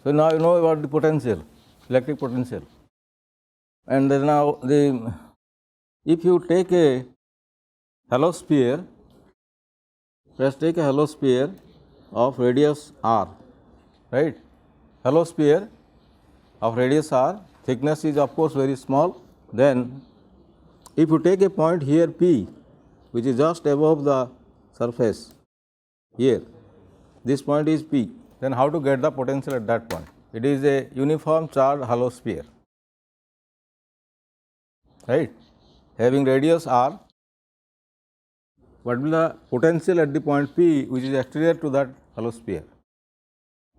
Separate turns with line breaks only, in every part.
So now you know about the potential, electric potential. And then now if you take a hollow sphere, let's take a hollow sphere of radius r, right? Hollow sphere of radius r, thickness is of course very small. Then if you take a point here P, which is just above the surface here, this point is P, then how to get the potential at that point? It is a uniform charged hollow sphere, right, having radius r. What will be the potential at the point P, which is exterior to that hollow sphere?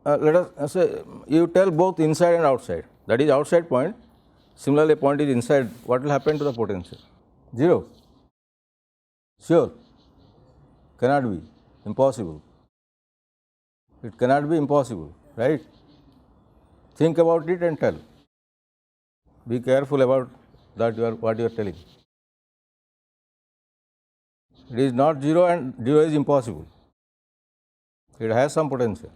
Let us say you tell both inside and outside, that is outside point. Similarly, a point is inside, what will happen to the potential? 0. Sure, cannot be, impossible. It cannot be impossible, right? Think about it and tell. Be careful about that what you are telling. It is not 0 and 0 is impossible. It has some potential.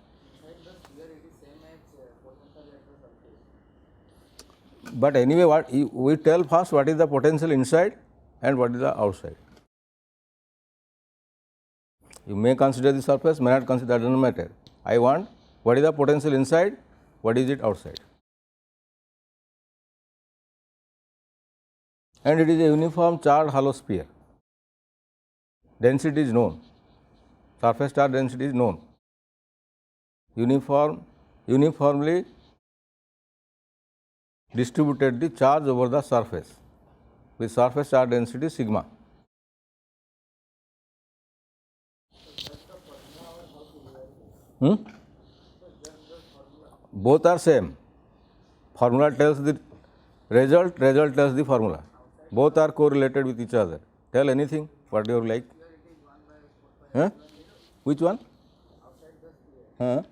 But anyway, what we tell first what is the potential inside and what is the outside. You may consider the surface, may not consider, that does not matter. I want what is the potential inside, what is it outside. And it is a uniform charged hollow sphere. Density is known, surface charge density is known. Uniformly distributed the charge over the surface with surface charge density sigma. Both are same. Formula tells the result tells the formula. Both are correlated with each other. Tell anything, what you like. Huh? Which one? Huh?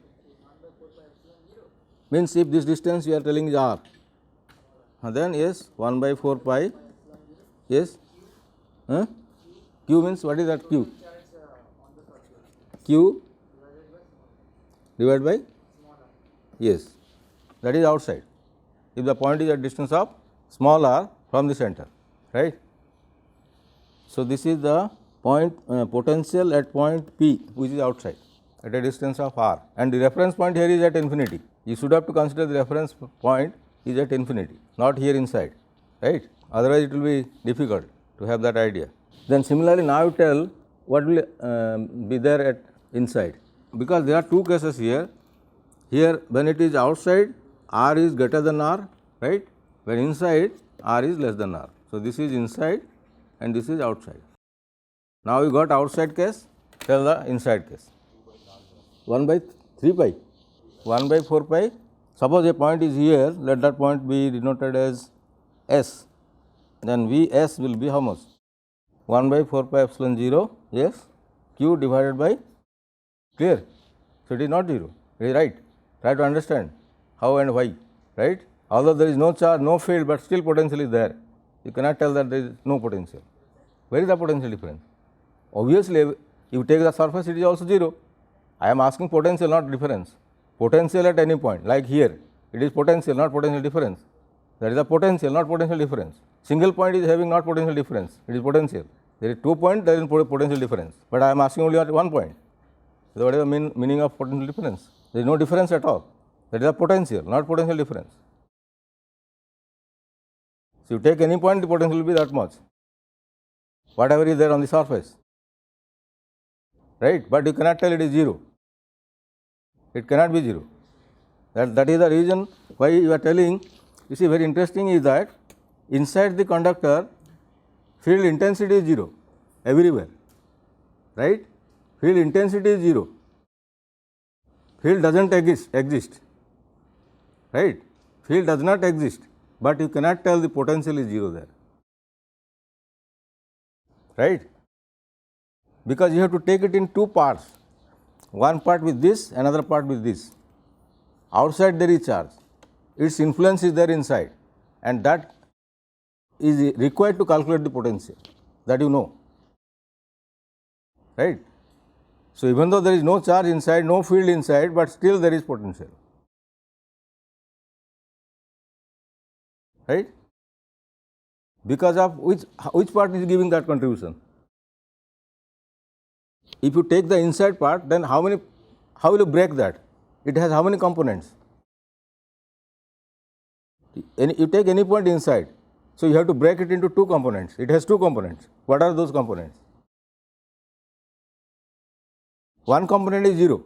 Means if this distance you are telling is r, then yes, 1 by 4 pi, yes. Huh? Q means what is that Q? Q divided by, yes, that is outside. If the point is at distance of small r from the center, right. So this is the point potential at point P, which is outside at a distance of r, and the reference point here is at infinity. You should have to consider the reference point is at infinity, not here inside, right. Otherwise it will be difficult to have that idea. Then similarly, now you tell what will be there at inside, because there are two cases here. Here when it is outside, r is greater than r, right. When inside, r is less than r. So this is inside and this is outside. Now you got outside case, tell the inside case. 1 by 3 pi, 1 by 4 pi. Suppose a point is here, let that point be denoted as S, then Vs will be how much? 1 by 4 pi epsilon 0, yes, Q divided by, clear. So it is not 0, it is right. Try to understand how and why, right. Although there is no charge, no field, but still potential is there. You cannot tell that there is no potential. Where is the potential difference? Obviously, if you take the surface, it is also 0. I am asking potential, not difference. Potential at any point, like here, it is potential, not potential difference. That is the potential, not potential difference. Single point is having not potential difference, it is potential. There is 2 points, there is potential difference, but I am asking only at 1 point. So what is the meaning of potential difference? There is no difference at all. That is the potential, not potential difference. So you take any point, the potential will be that much, whatever is there on the surface, right. But you cannot tell it is 0. It cannot be 0. That is the reason why you are telling. You see, very interesting is that inside the conductor, field intensity is 0 everywhere, right. Field intensity is 0. Field does not exist, right. Field does not exist, but you cannot tell the potential is 0 there, right, because you have to take it in 2 parts, one part with this, another part with this. Outside there is charge, its influence is there inside, and that is required to calculate the potential, that you know, right. So even though there is no charge inside, no field inside, but still there is potential. right? Because of which part is giving that contribution? If you take the inside part, then how will you break that? It has how many components? You take any point inside, so you have to break it into two components. It has two components. What are those components? One component is 0,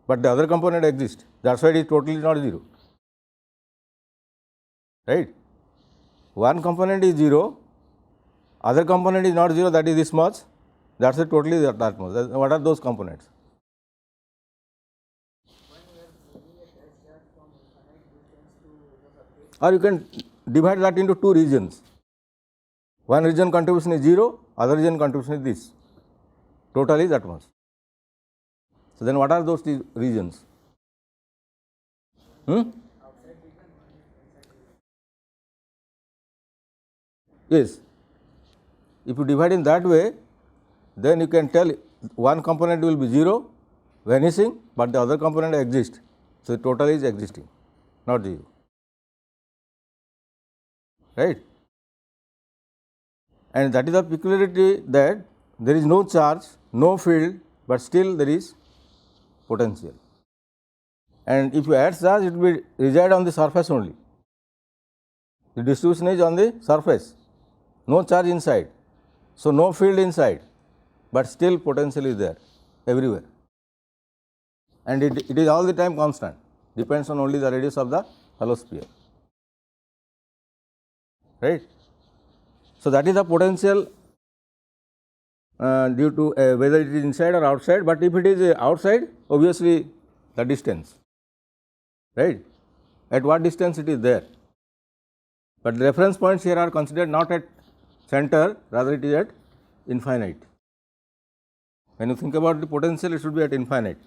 but the other component exists. That's why it is totally not 0. Right? One component is 0, other component is not 0, that is this much. That's it, totally that much. What are those components? Or you can divide that into two regions. One region contribution is 0, other region contribution is this. Total is that much. So then what are those regions? Yes. If you divide in that way, then you can tell one component will be 0, vanishing, but the other component exists. So the total is existing, not 0. Right? And that is the peculiarity, that there is no charge, no field, but still there is potential. And if you add charge, it will reside on the surface only. The distribution is on the surface, no charge inside, so no field inside, but still potential is there everywhere. And it is all the time constant, depends on only the radius of the hollow sphere. Right? So that is the potential due to whether it is inside or outside, but if it is outside, obviously the distance, right? At what distance it is there. But the reference points here are considered not at center, rather it is at infinite. When you think about the potential, it should be at infinite.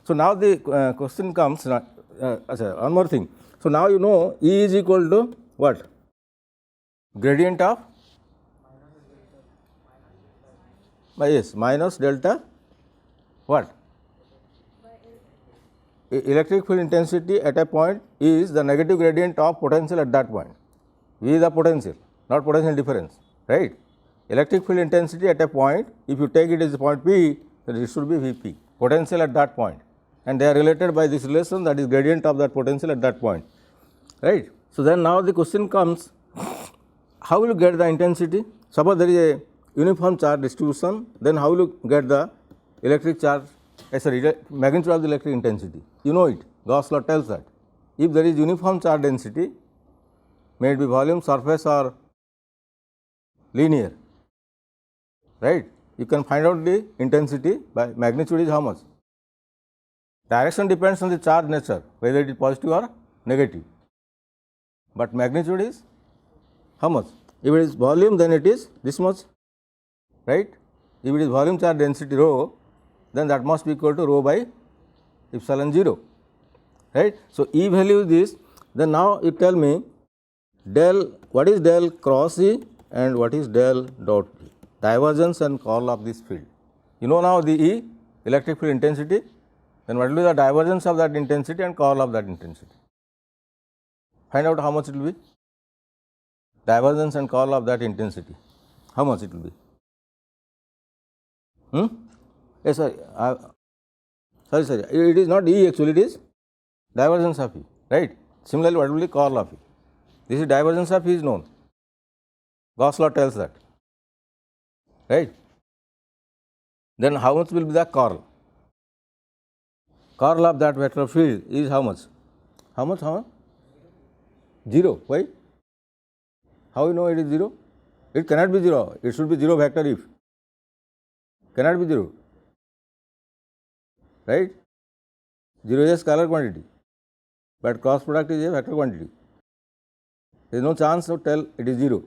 So now the question comes, one more thing. So now you know E is equal to what? Gradient of yes, minus delta what? Electric field intensity at a point is the negative gradient of potential at that point. V is the potential, not potential difference, right? Electric field intensity at a point, if you take it as a point P, then it should be Vp, potential at that point, and they are related by this relation, that is gradient of that potential at that point, right? So then now the question comes, how will you get the intensity? Suppose there is a uniform charge distribution, then how will you get the electric charge, magnitude of the electric intensity? You know it, Gauss law tells that. If there is uniform charge density, may it be volume, surface or linear, right? You can find out the intensity by magnitude is how much? Direction depends on the charge nature, whether it is positive or negative, but magnitude is how much? If it is volume, then it is this much, right? If it is volume charge density rho, then that must be equal to rho by epsilon 0, right? So E value is this. Then now you tell me del, what is del cross E and what is del dot E, divergence and curl of this field. You know now the E, electric field intensity, then what will be the divergence of that intensity and curl of that intensity? Find out how much it will be. Divergence and curl of that intensity, how much it will be? Yes, sorry, it is not E actually, it is divergence of E, right? Similarly, what will be curl of E? This is divergence of E is known, Gauss law tells that, right? Then how much will be the curl? Curl of that vector field is how much? How much? 0. Why? How you know it is 0? It cannot be 0, it should be 0 vector if. Cannot be 0, right? 0 is a scalar quantity, but cross product is a vector quantity. There is no chance to tell it is 0.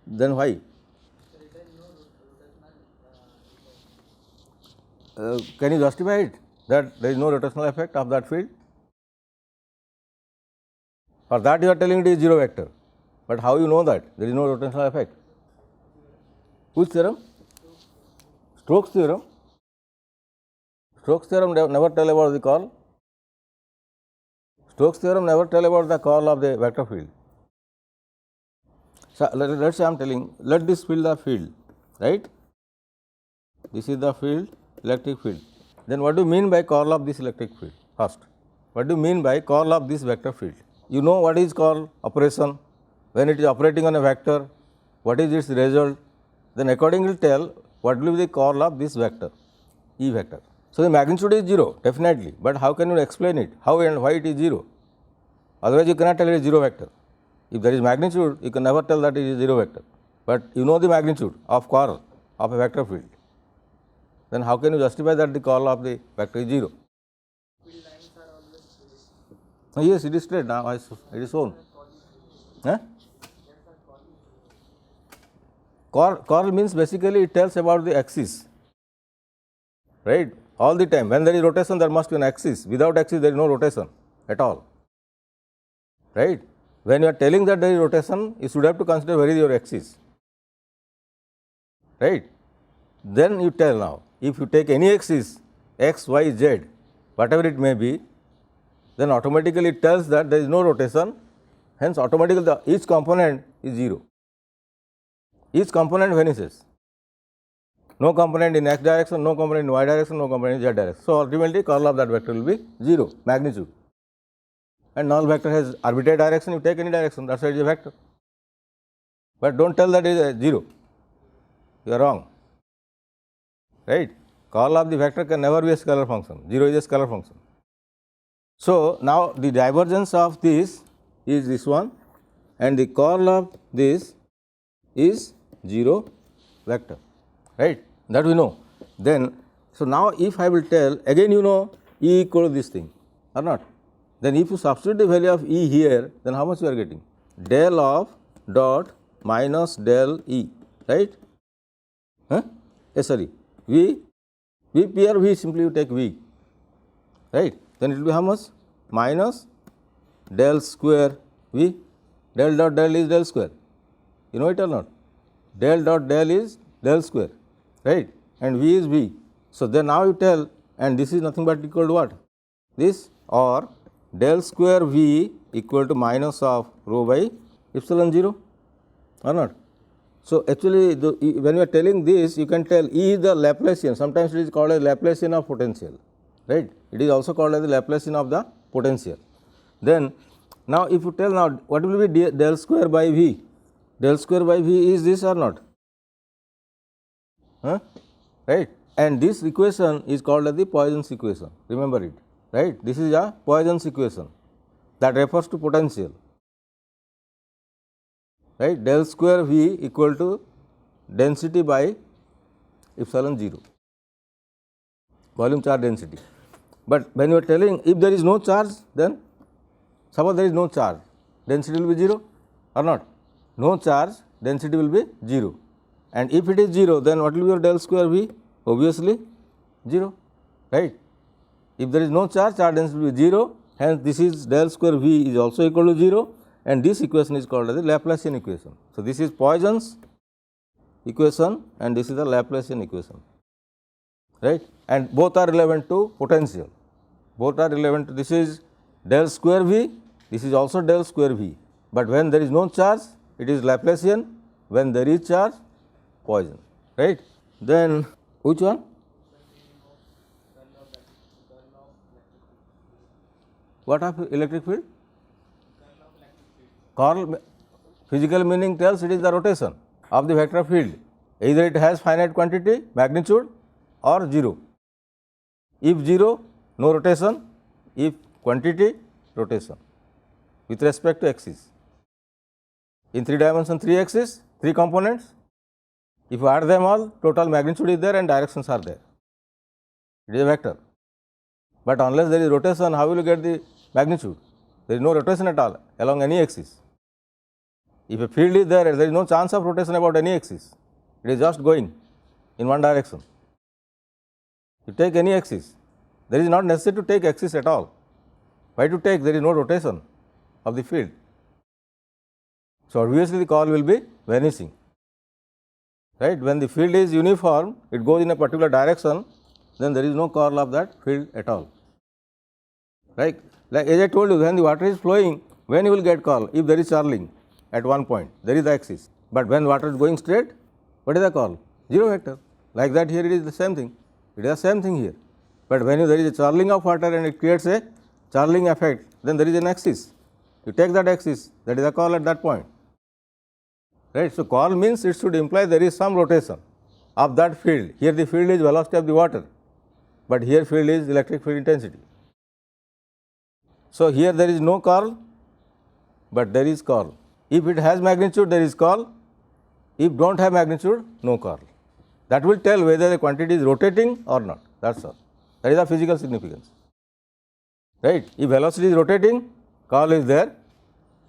Then why? Can you justify it that there is no rotational effect of that field? For that you are telling it is 0 vector, but how you know that there is no rotational effect? Which theorem? Stokes theorem. Stokes theorem never tell about the curl. Stokes theorem never tell about the curl of the vector field. So, let us say I am telling, let this field the field, right. This is the field, electric field. Then what do you mean by curl of this electric field? First, what do you mean by curl of this vector field? You know what is curl operation, when it is operating on a vector, what is its result, then accordingly tell what will be the curl of this vector, E vector. So, the magnitude is 0 definitely, but how can you explain it, how and why it is 0? Otherwise, you cannot tell it is 0 vector. If there is magnitude, you can never tell that it is 0 vector, but you know the magnitude of curl of a vector field. Then how can you justify that the curl of the vector is 0?
Field lines are always straight.
Oh, yes, it is straight now, it is shown. Huh? Curl means basically it tells about the axis, right. All the time when there is rotation, there must be an axis. Without axis, there is no rotation at all, right. When you are telling that there is rotation, you should have to consider where is your axis, right. Then you tell now, if you take any axis x, y, z, whatever it may be, then automatically it tells that there is no rotation, hence automatically each component is 0. Each component vanishes. No component in x direction, no component in y direction, no component in z direction. So, ultimately curl of that vector will be 0 magnitude, and null vector has arbitrary direction, you take any direction, that is why it is a vector, but do not tell that it is 0, you are wrong, right. Curl of the vector can never be a scalar function, 0 is a scalar function. So, now the divergence of this is this one, and the curl of this is 0 vector, right, that we know. Then, so now if I will tell again, you know E equal to this thing or not, then if you substitute the value of E here, then how much you are getting? Del of dot minus del E, right. Huh? Yes, sorry, V here, V simply you take V, right, then it will be how much? Minus del square V, del dot del is del square, you know it or not, del dot del is del square, right, and V is V. So, then now you tell, and this is nothing but equal to what? This, or del square V equal to minus of rho by epsilon 0 or not. So, actually when you are telling this, you can tell E is the Laplacian, sometimes it is called as Laplacian of potential, right, it is also called as the Laplacian of the potential. Then now if you tell now what will be del square by V, del square by V is this or not, huh? Right, and this equation is called as the Poisson's equation, remember it, right, this is a Poisson's equation that refers to potential, right, del square V equal to density by epsilon 0, volume charge density. But when you are telling if there is no charge, then suppose there is no charge, density will be 0 or not, no charge, density will be 0, and if it is 0, then what will be your del square V? Obviously 0, right. If there is no charge, charge density will be 0, hence this is del square V is also equal to 0, and this equation is called as the Laplacian equation. So, this is Poisson's equation and this is the Laplacian equation, right, and both are relevant to potential, both are relevant to, this is del square V, this is also del square V, but when there is no charge it is Laplacian, when there is charge Poisson, right. Then which one? What of electric field? Curl, physical meaning tells it is the rotation of the vector field, either it has finite quantity magnitude or 0. If 0, no rotation, if quantity, rotation with respect to axis. In 3 dimension 3 axis, 3 components, if you add them all, total magnitude is there and directions are there, it is a vector. But unless there is rotation, how will you get the magnitude? There is no rotation at all along any axis. If a field is there, there is no chance of rotation about any axis, it is just going in one direction. You take any axis, there is not necessary to take axis at all. Why to take? There is no rotation of the field. So, obviously the curl will be vanishing, right. When the field is uniform, it goes in a particular direction, then there is no curl of that field at all, right. Like as I told you, when the water is flowing, when you will get call? If there is churning at one point, there is the axis. But when water is going straight, what is the call? Zero vector. Like that here it is the same thing. It is the same thing here. But when there is a churning of water and it creates a churning effect, then there is an axis. You take that axis, that is a call at that point. Right. So, call means it should imply there is some rotation of that field. Here the field is velocity of the water, but here field is electric field intensity. So, here there is no curl, but there is curl. If it has magnitude, there is curl. If do not have magnitude, no curl. That will tell whether the quantity is rotating or not. That is all. That is the physical significance. Right. If velocity is rotating, curl is there.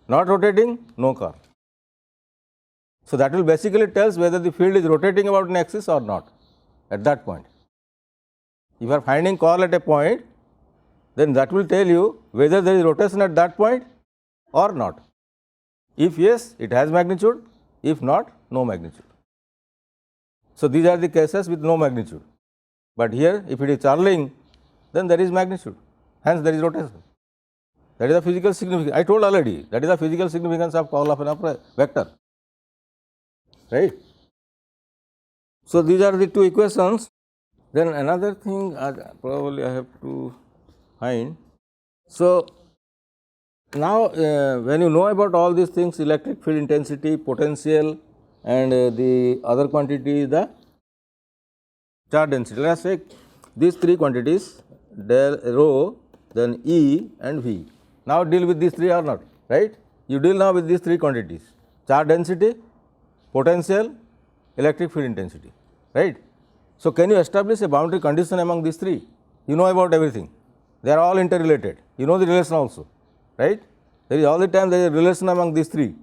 Not rotating, no curl. So, that will basically tells whether the field is rotating about an axis or not at that point. If you are finding curl at a point, then that will tell you whether there is rotation at that point or not. If yes, it has magnitude. If not, no magnitude. So, these are the cases with no magnitude. But here if it is churning, then there is magnitude, hence there is rotation. That is the physical significance. I told already, that is the physical significance of curl of an vector. Right. So, these are the two equations. Then another thing probably I have to find. So, now when you know about all these things, electric field intensity, potential, and the other quantity is the charge density. Let us say these three quantities, del rho, then E and V. Now deal with these three or not, right? You deal now with these three quantities: charge density, potential, electric field intensity, right? So, can you establish a boundary condition among these three? You know about everything, they are all interrelated, you know the relation also, right? There is all the time there is a relation among these three.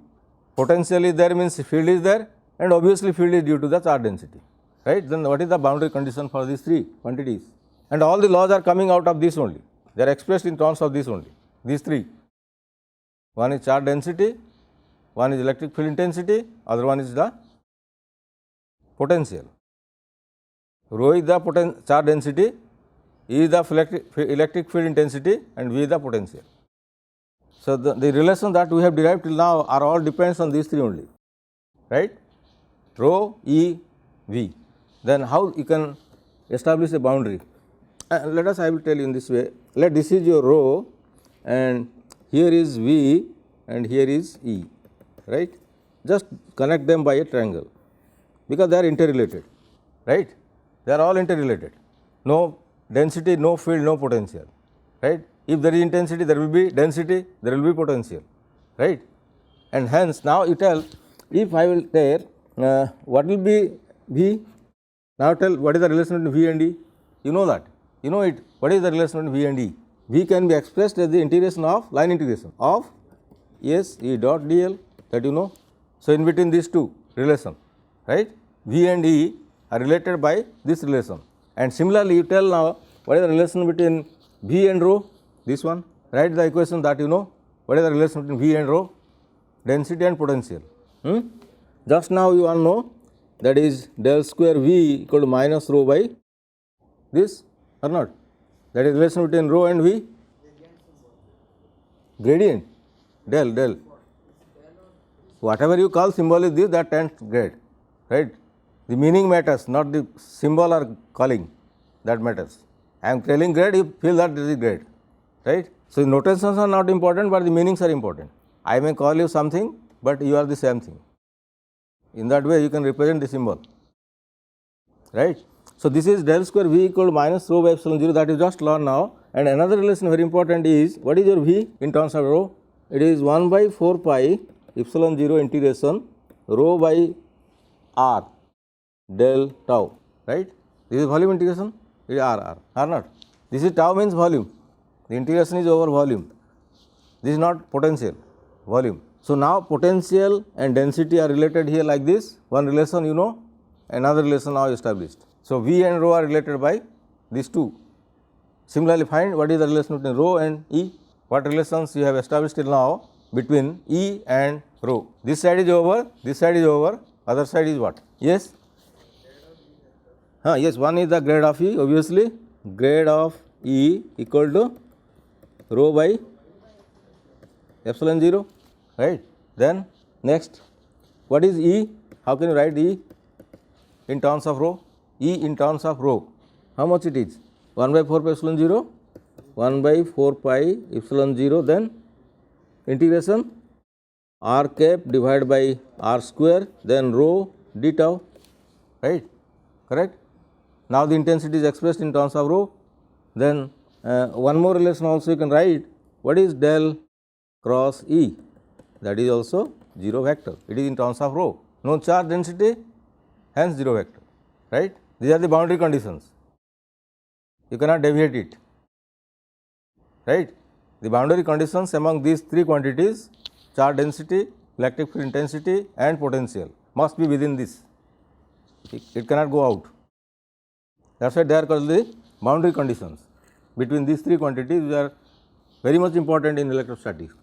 Potential is there means field is there, and obviously field is due to the charge density, right? Then what is the boundary condition for these three quantities? And all the laws are coming out of this only, they are expressed in terms of this only, these three. One is charge density, one is electric field intensity, other one is the potential. Rho is the charge density, E is the electric field intensity, and V is the potential. So, the relation that we have derived till now are all depends on these three only, right? Rho, E, V. Then how you can establish a boundary? Let us, I will tell you in this way. Let this is your rho, and here is V, and here is E, right? Just connect them by a triangle, because they are interrelated, right? They are all interrelated. No density, no field, no potential, right? If there is intensity, there will be density, there will be potential, right? And hence now you tell, if I will tell what will be V, now tell what is the relation between V and E, you know that, you know it, what is the relation between V and E? V can be expressed as the integration of line integration of S E dot dl, that you know. So, in between these two relation, right, V and E are related by this relation, and similarly you tell now what is the relation between V and rho, this one, write the equation that you know, what is the relation between V and rho, density and potential. Just now you all know, that is del square V equal to minus rho by this or not, that is relation between rho and V, gradient, del, whatever you call symbol is this, that 10th grade, right? The meaning matters, not the symbol or calling, that matters. I am telling grade, you feel that this is grade, right? So, notations are not important, but the meanings are important. I may call you something, but you are the same thing. In that way, you can represent the symbol, right? So, this is del square V equal to minus rho by epsilon 0, that you just learned now. And another relation very important is, what is your V in terms of rho? It is 1 by 4 pi epsilon 0 integration rho by r del tau, right? This is volume integration, it is r not. This is tau means volume, the integration is over volume, this is not potential, volume. So, now potential and density are related here like this, one relation you know, another relation now established. So, V and rho are related by these two. Similarly, find what is the relation between rho and E, what relations you have established till now between E and rho. This side is over, this side is over, other side is what? Yes? Yes, one is the grade of E, obviously, grade of E equal to rho by epsilon 0, right. Then next, what is E? How can you write E in terms of rho? E in terms of rho, how much it is? 1 by 4 pi epsilon 0, 1 by 4 pi epsilon 0, then integration r cap divided by r square, then rho d tau, right, correct. Now the intensity is expressed in terms of rho. Then one more relation also you can write, what is del cross E? That is also 0 vector, it is in terms of rho, no charge density, hence 0 vector, right. These are the boundary conditions, you cannot deviate it, right. The boundary conditions among these three quantities, charge density, electric field intensity and potential, must be within this, it cannot go out. That is why they are called the boundary conditions between these three quantities, which are very much important in electrostatics: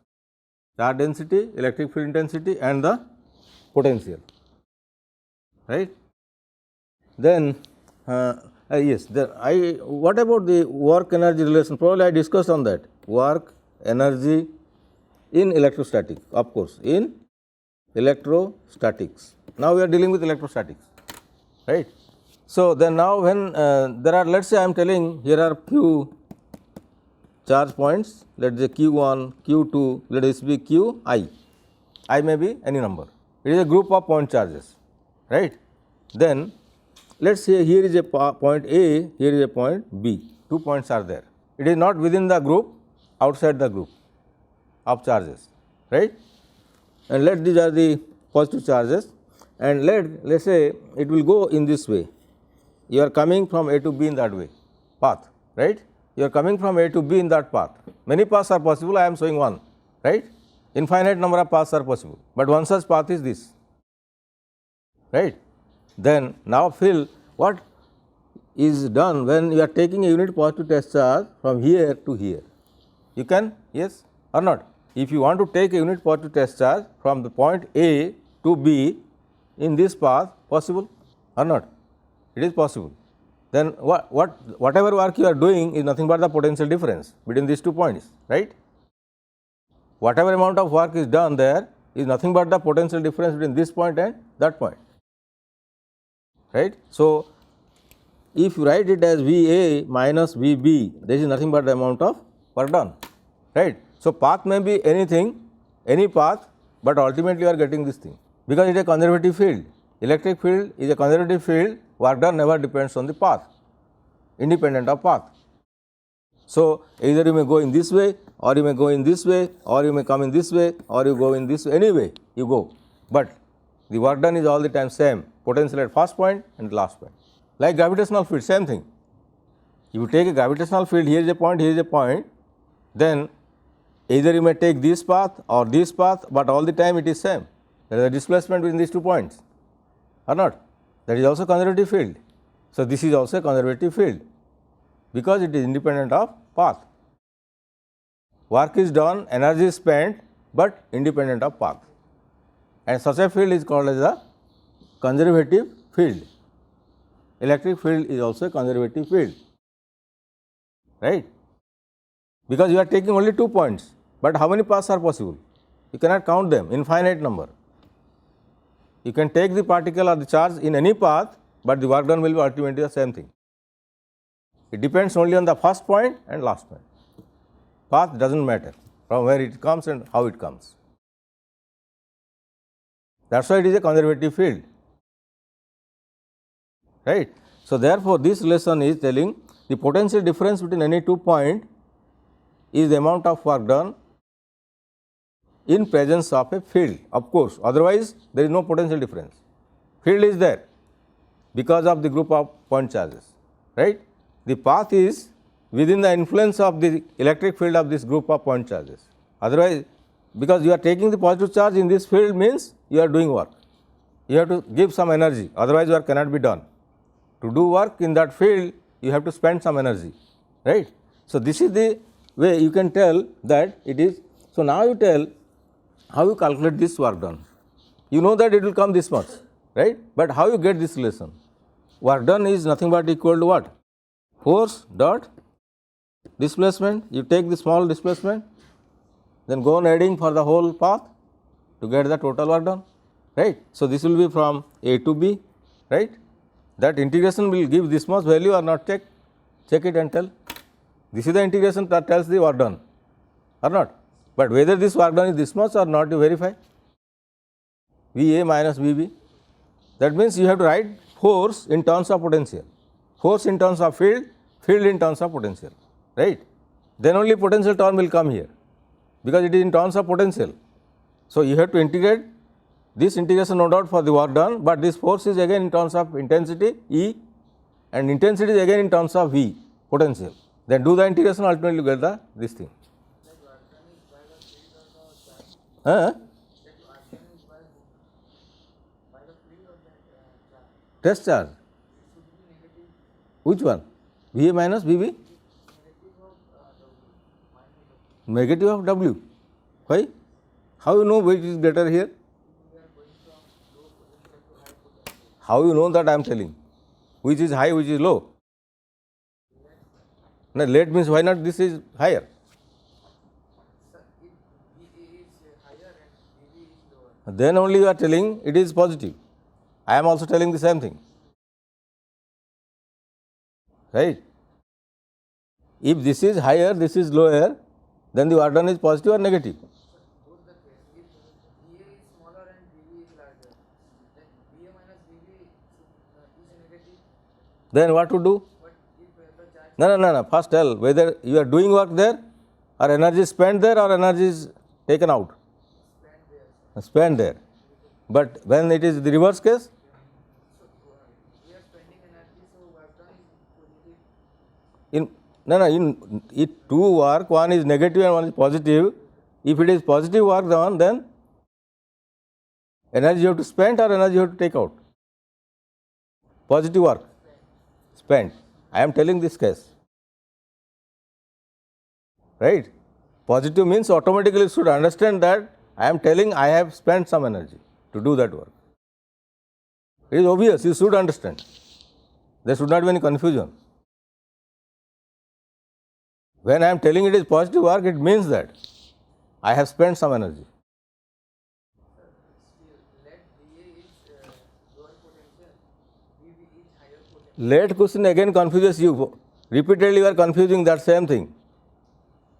charge density, electric field intensity and the potential, right. Then yes, what about the work energy relation? Probably I discussed on that, work energy in electrostatics, of course, in electrostatics. Now we are dealing with electrostatics, right. So then now when there are, let us say I am telling here are few charge points, let us say q1, q2, let us be qi, I may be any number, it is a group of point charges, right. Then let us say here is a point A, here is a point B, 2 points are there, it is not within the group, outside the group of charges, right. And let these are the positive charges, and let us say it will go in this way, you are coming from A to B in that way, path, right. You are coming from A to B in that path, many paths are possible, I am showing one, right. Infinite number of paths are possible, but one such path is this, right. Then now feel what is done when you are taking a unit positive test charge from here to here, you can, yes or not. If you want to take a unit positive test charge from the point A to B in this path, possible or not, it is possible. Then whatever work you are doing is nothing but the potential difference between these 2 points, right. Whatever amount of work is done there is nothing but the potential difference between this point and that point, right. So if you write it as VA minus VB, this is nothing but the amount of work done, right. So path may be anything, any path, but ultimately you are getting this thing, because it is a conservative field. Electric field is a conservative field, work done never depends on the path, independent of path. So either you may go in this way, or you may go in this way, or you may come in this way, or you go in this way, anyway you go, but the work done is all the time same, potential at first point and last point. Like gravitational field, same thing. If you take a gravitational field, here is a point, here is a point, then either you may take this path or this path, but all the time it is same, there is a displacement between these 2 points or not, that is also conservative field. So this is also a conservative field, because it is independent of path. Work is done, energy is spent, but independent of path, and such a field is called as a conservative field. Electric field is also a conservative field, right, because you are taking only 2 points, but how many paths are possible? You cannot count them, infinite number. You can take the particle or the charge in any path, but the work done will be ultimately the same thing. It depends only on the first point and last point. Path does not matter, from where it comes and how it comes. That is why it is a conservative field, right. So therefore this relation is telling the potential difference between any 2 points is the amount of work done in presence of a field, of course, otherwise there is no potential difference. Field is there because of the group of point charges, right. The path is within the influence of the electric field of this group of point charges, otherwise, because you are taking the positive charge in this field means you are doing work, you have to give some energy, otherwise work cannot be done. To do work in that field you have to spend some energy, right. So this is the way you can tell that it is. So now you tell how you calculate this work done, you know that it will come this much, right, but how you get this relation? Work done is nothing but equal to what? Force dot displacement, you take the small displacement then go on adding for the whole path to get the total work done, right. So, this will be from A to B, right. That integration will give this much value or not, check it and tell. This is the integration that tells the work done or not, but whether this work done is this much or not, you verify V A minus V B. That means you have to write force in terms of potential, force in terms of field, field in terms of potential, right. Then only potential term will come here, because it is in terms of potential. So, you have to integrate this integration no doubt for the work done, but this force is again in terms of intensity E, and intensity is again in terms of V, potential. Then do the integration, ultimately get the this thing. Test charge. Which one? V A minus V B? Negative of W. Why? How you know which is greater here? How you know that I am telling? Which is high, which is low? No, late means why not this is higher? Then only you are telling it is positive. I am also telling the same thing, right. If this is higher, this is lower, then the work done is positive or negative?
Both the case. If VA is smaller and VB is larger, then VA minus VB is negative.
Then what to do?
But if the charge
No. First tell whether you are doing work there, or energy is spent there, or energy is taken out.
spent there,
Spent there. But when it is the reverse case,
so we are spending energy, so work done is positive.
in two work, one is negative and one is positive. If it is positive work done, then energy you have to spend or energy you have to take out? Positive work spent. I am telling this case, right. Positive means automatically you should understand that I am telling I have spent some energy to do that work. It is obvious, you should understand. There should not be any confusion. When I am telling it is positive work, it means that I have spent some energy.
Still, let VA is lower potential, VB is higher potential.
Let question again confuses you. Repeatedly you are confusing that same thing.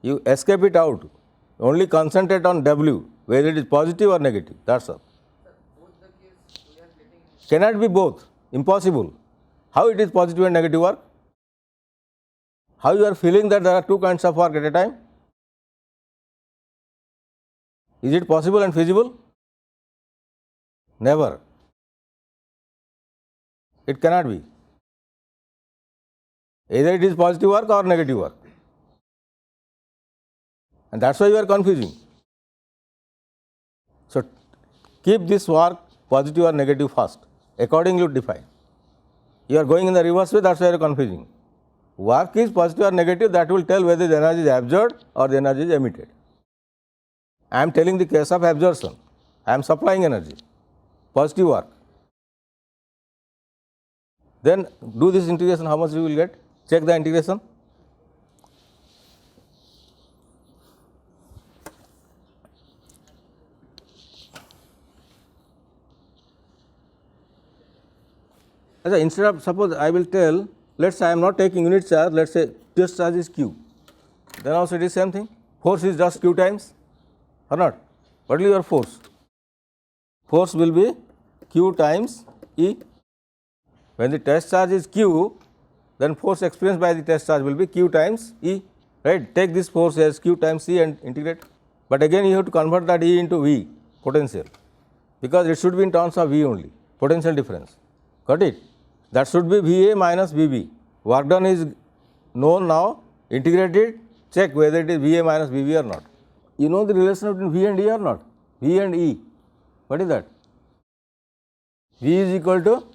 You escape it out. Only concentrate on W, whether it is positive or negative. That's all.
Sir, both the case we are getting
Cannot be both. Impossible. How it is positive and negative work? How you are feeling that there are two kinds of work at a time? Is it possible and feasible? Never. It cannot be. Either it is positive work or negative work. And that's why you are confusing. So, keep this work positive or negative first. Accordingly define. You are going in the reverse way, that's why you are confusing. Work is positive or negative, that will tell whether the energy is absorbed or the energy is emitted. I am telling the case of absorption. I am supplying energy. Positive work. Then do this integration, how much you will get? Check the integration. Instead of, suppose I will tell, let us say I am not taking unit charge, let us say test charge is Q. Then also it is same thing. Force is just Q times or not? What will be your force? Force will be Q times E. When the test charge is Q, then force experienced by the test charge will be Q times E, right. Take this force as Q times E and integrate. But again you have to convert that E into V, potential, because it should be in terms of V only, potential difference. Got it? That should be VA minus VB. Work done is known now, integrated, check whether it is VA minus VB or not. You know the relation between V and E or not? V and E. What is that? V is equal to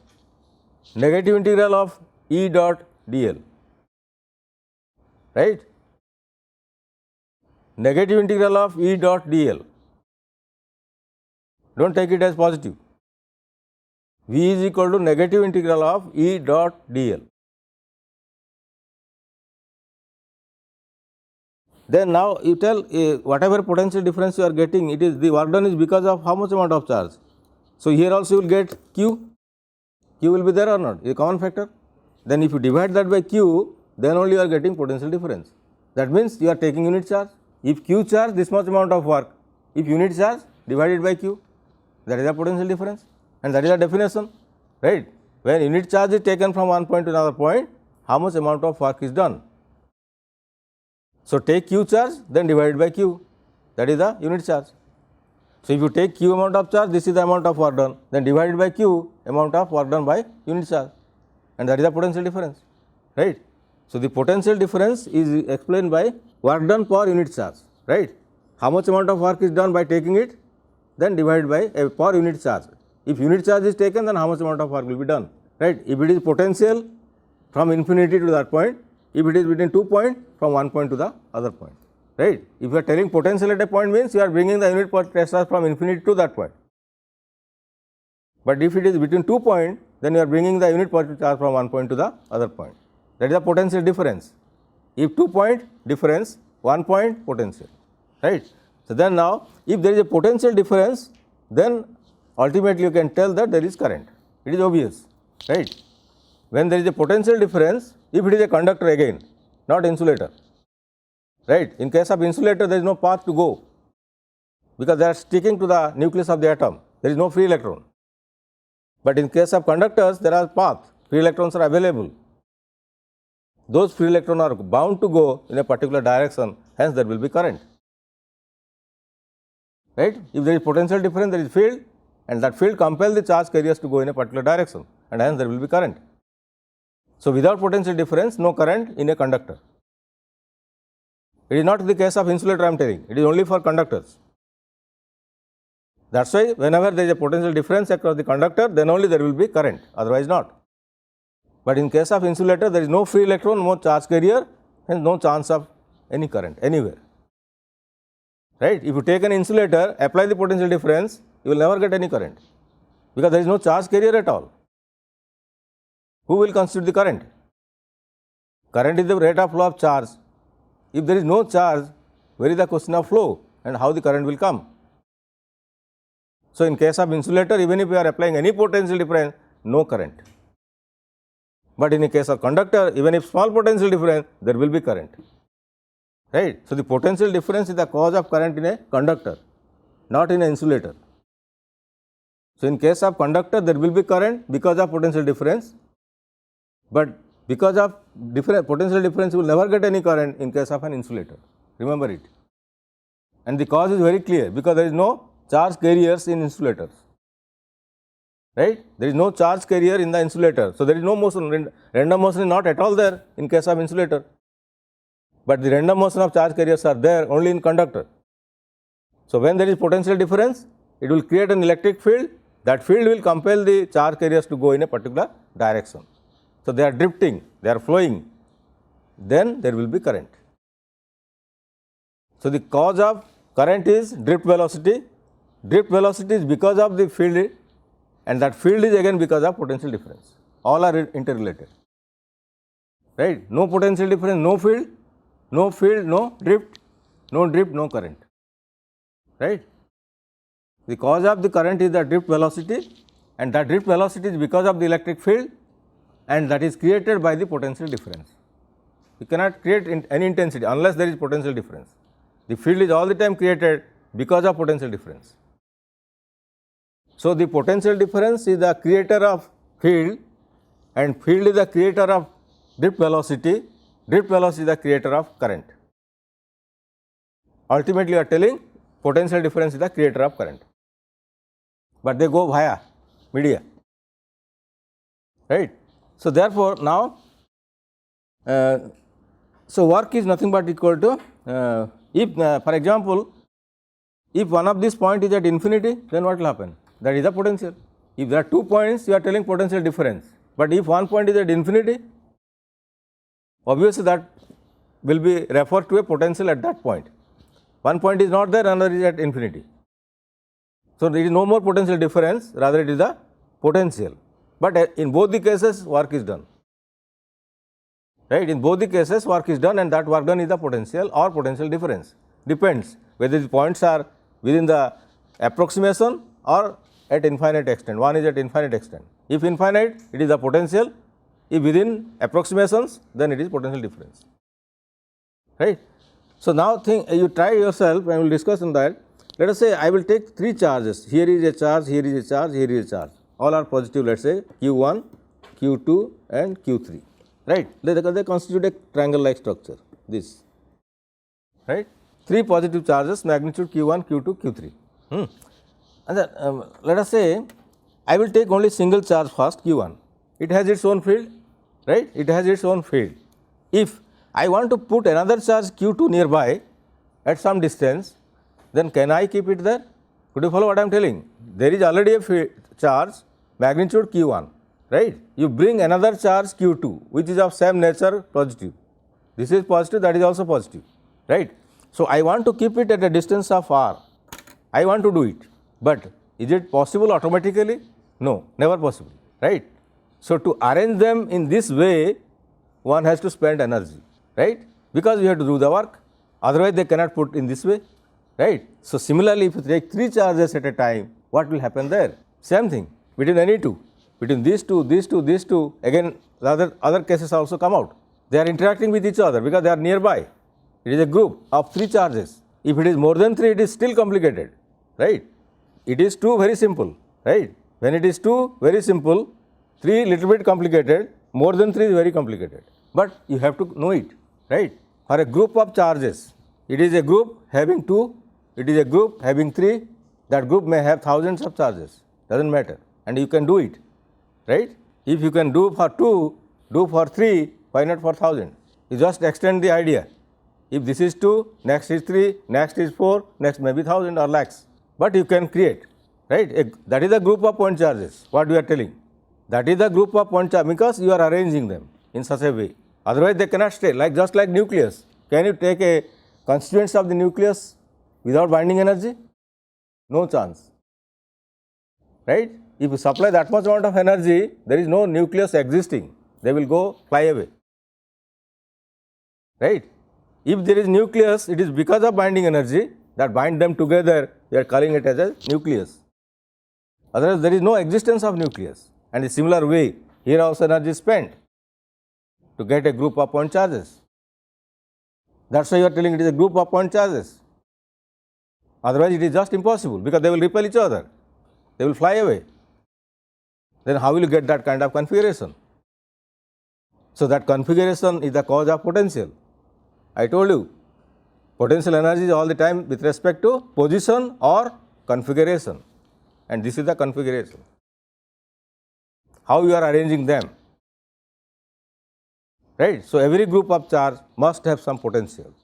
negative integral of E dot dl, right? Negative integral of E dot dl. Don't take it as positive. V is equal to negative integral of E dot dl. then now you tell whatever potential difference you are getting, it is the work done is because of how much amount of charge. So here also you will get Q. Q will be there or not? A common factor. Then if you divide that by Q, then only you are getting potential difference. That means you are taking unit charge. If Q charge, this much amount of work. If unit charge divided by Q, that is the potential difference, and that is the definition, right? When unit charge is taken from one point to another point, how much amount of work is done. So take Q charge, then divide by Q, that is the unit charge. So if you take Q amount of charge, this is the amount of work done, then divided by Q amount of work done by unit charge, and that is the potential difference, right? So the potential difference is explained by work done per unit charge, right? How much amount of work is done by taking it, then divided by per unit charge. If unit charge is taken, then how much amount of work will be done, right? If it is potential from infinity to that point, if it is between 2 points, from one point to the other point, right? If you are telling potential at a point, means you are bringing the unit potential charge from infinity to that point. But if it is between 2 points, then you are bringing the unit potential charge from one point to the other point. That is the potential difference. If 2 point difference, 1 point potential, right? So then now, if there is a potential difference, then ultimately you can tell that there is current. It is obvious, right? When there is a potential difference, if it is a conductor again, not insulator, right? In case of insulator, there is no path to go, because they are sticking to the nucleus of the atom. There is no free electron. But in case of conductors, there are paths, free electrons are available. Those free electrons are bound to go in a particular direction, hence there will be current, right? If there is potential difference, there is field, and that field compels the charge carriers to go in a particular direction, and hence there will be current. So without potential difference, no current in a conductor. It is not the case of insulator I am telling, it is only for conductors. That is why whenever there is a potential difference across the conductor, then only there will be current, otherwise not. But in case of insulator, there is no free electron, no charge carrier, hence no chance of any current anywhere, right? If you take an insulator, apply the potential difference, you will never get any current, because there is no charge carrier at all. Who will constitute the current? Current is the rate of flow of charge. If there is no charge, where is the question of flow and how the current will come? So in case of insulator, even if you are applying any potential difference, no current. But in a case of conductor, even if small potential difference, there will be current, right? So the potential difference is the cause of current in a conductor, not in an insulator. So in case of conductor, there will be current because of potential difference, but because of potential difference, you will never get any current in case of an insulator. Remember it. And the cause is very clear, because there is no charge carriers in insulators, right? There is no charge carrier in the insulator. So there is no motion, random motion is not at all there in case of insulator, but the random motion of charge carriers are there only in conductor. So when there is potential difference, it will create an electric field. That field will compel the charge carriers to go in a particular direction. So they are drifting, they are flowing, then there will be current. So the cause of current is drift velocity. Drift velocity is because of the field, and that field is again because of potential difference. All are interrelated, right? No potential difference, no field, no drift, no current, right? The cause of the current is the drift velocity, and that drift velocity is because of the electric field, and that is created by the potential difference. You cannot create any intensity unless there is potential difference. The field is all the time created because of potential difference. So the potential difference is the creator of field, and field is the creator of drift velocity. Drift velocity is the creator of current. Ultimately, you are telling potential difference is the creator of current, but they go via media, right? So therefore now, so work is nothing but equal to, if for example, if one of these point is at infinity, then what will happen? That is the potential. If there are 2 points, you are telling potential difference, but if one point is at infinity, obviously that will be referred to a potential at that point. One point is not there, another is at infinity. So there is no more potential difference, rather it is the potential. But in both the cases, work is done, right? In both the cases work is done, and that work done is the potential or potential difference. Depends whether the points are within the approximation or at infinite extent. One is at infinite extent. If infinite, it is the potential. If within approximations, then it is potential difference, right? So, now think you try yourself, and we will discuss on that. Let us say I will take 3 charges. Here is a charge, here is a charge, here is a charge. All are positive. Let us say Q1, Q2 and Q3, right? They constitute a triangle like structure, this, right? 3 positive charges, magnitude Q1, Q2, Q3. And then let us say I will take only single charge first, Q1. It has its own field, right? It has its own field. If I want to put another charge Q2 nearby at some distance, then can I keep it there? Could you follow what I am telling? There is already a charge, magnitude Q1, right? You bring another charge Q2, which is of same nature, positive. This is positive, that is also positive, right? So, I want to keep it at a distance of r. I want to do it, but is it possible automatically? No, never possible, right? So, to arrange them in this way, one has to spend energy, right? Because you have to do the work, otherwise they cannot put in this way, right? So, similarly, if you take 3 charges at a time, what will happen there? Same thing between any two, between these two, these two, these two, again the other cases also come out. They are interacting with each other because they are nearby. It is a group of 3 charges. If it is more than 3, it is still complicated, right? It is 2 very simple, right? When it is 2 very simple, 3 little bit complicated, more than 3 is very complicated. But you have to know it, right? For a group of charges, it is a group having 2, it is a group having 3, that group may have thousands of charges, does not matter, and you can do it, right? If you can do for 2, do for 3, why not for 1000? You just extend the idea. If this is 2, next is 3, next is 4, next may be 1000 or lakhs, but you can create, right? That is the group of point charges, what we are telling. That is the group of point charges, because you are arranging them in such a way. Otherwise, they cannot stay, like just like nucleus. Can you take a constituents of the nucleus without binding energy? No chance, right? If you supply that much amount of energy, there is no nucleus existing, they will go fly away, right? If there is nucleus, it is because of binding energy that bind them together, we are calling it as a nucleus. Otherwise, there is no existence of nucleus. And in similar way, here also energy is spent to get a group of point charges. That is why you are telling it is a group of point charges. Otherwise, it is just impossible, because they will repel each other, they will fly away. Then how will you get that kind of configuration? So, that configuration is the cause of potential. I told you, potential energy is all the time with respect to position or configuration, and this is the configuration. How you are arranging them, right? So, every group of charge must have some potential,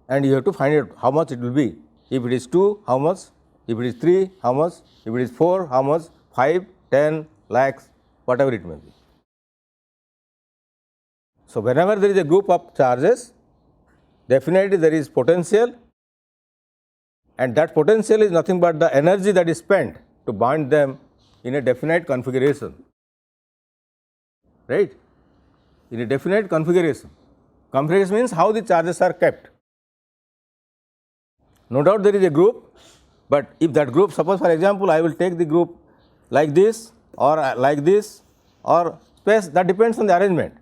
and you have to find out how much it will be. If it is 2, how much? If it is 3, how much? If it is 4, how much? 5, 10, lakhs, whatever it may be. So, whenever there is a group of charges, definitely there is potential, and that potential is nothing but the energy that is spent to bind them in a definite configuration, right? In a definite configuration. Configuration means how the charges are kept. No doubt there is a group, but if that group, suppose for example, I will take the group like this or like this or space, that depends on the arrangement.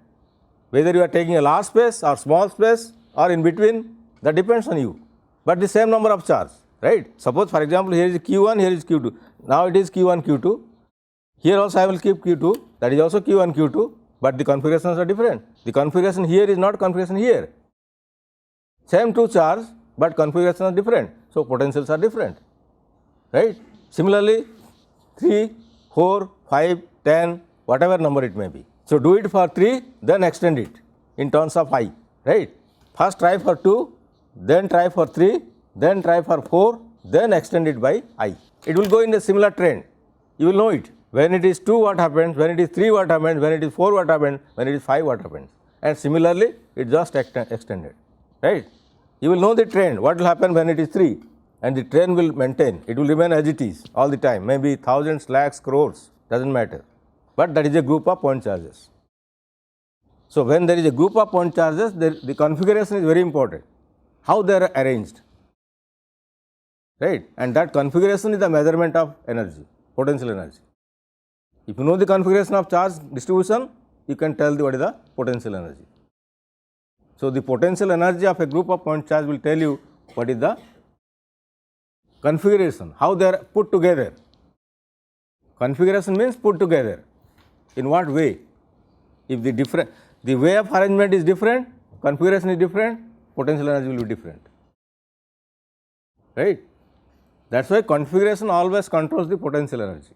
Whether you are taking a large space or small space or in between, that depends on you, but the same number of charge, right? Suppose for example, here is Q1, here is Q2, now it is Q1, Q2, here also I will keep Q2, that is also Q1, Q2, but the configurations are different. The configuration here is not configuration here, same 2 charge, but configurations are different, so potentials are different, right? Similarly, 3, 4, 5, 10, whatever number it may be. So, do it for 3, then extend it in terms of I, right? First try for 2, then try for 3, then try for 4, then extend it by I. It will go in a similar trend, you will know it. When it is 2, what happens? When it is 3, what happens? When it is 4, what happens? When it is 5, what happens? And similarly, it just extended, right? You will know the trend, what will happen when it is 3, and the trend will maintain, it will remain as it is all the time, maybe thousands, lakhs, crores, does not matter, but that is a group of point charges. So, when there is a group of point charges, the configuration is very important, how they are arranged, right, and that configuration is the measurement of energy, potential energy. If you know the configuration of charge distribution, you can tell what is the potential energy. So, the potential energy of a group of point charge will tell you what is the configuration, how they are put together. Configuration means put together. In what way? If the way of arrangement is different, configuration is different, potential energy will be different, right. That is why configuration always controls the potential energy,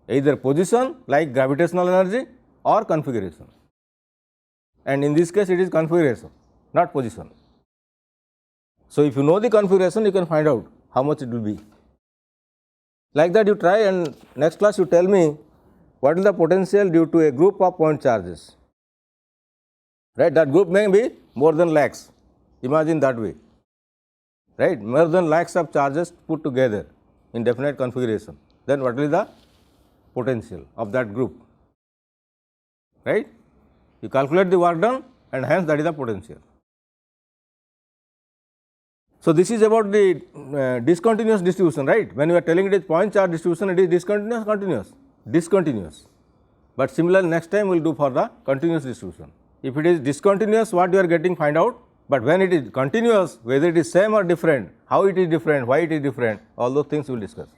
either position like gravitational energy or configuration, and in this case it is configuration, not position. So, if you know the configuration, you can find out how much it will be. Like that you try, and next class you tell me what is the potential due to a group of point charges, right. That group may be more than lakhs, imagine that way, right, more than lakhs of charges put together in definite configuration. Then what is the potential of that group, right. You calculate the work done, and hence that is the potential. So, this is about the discontinuous distribution, right. When you are telling it is point charge distribution, it is discontinuous, continuous, discontinuous. But similarly, next time we will do for the continuous distribution. If it is discontinuous, what you are getting, find out. But when it is continuous, whether it is same or different, how it is different, why it is different, all those things we will discuss.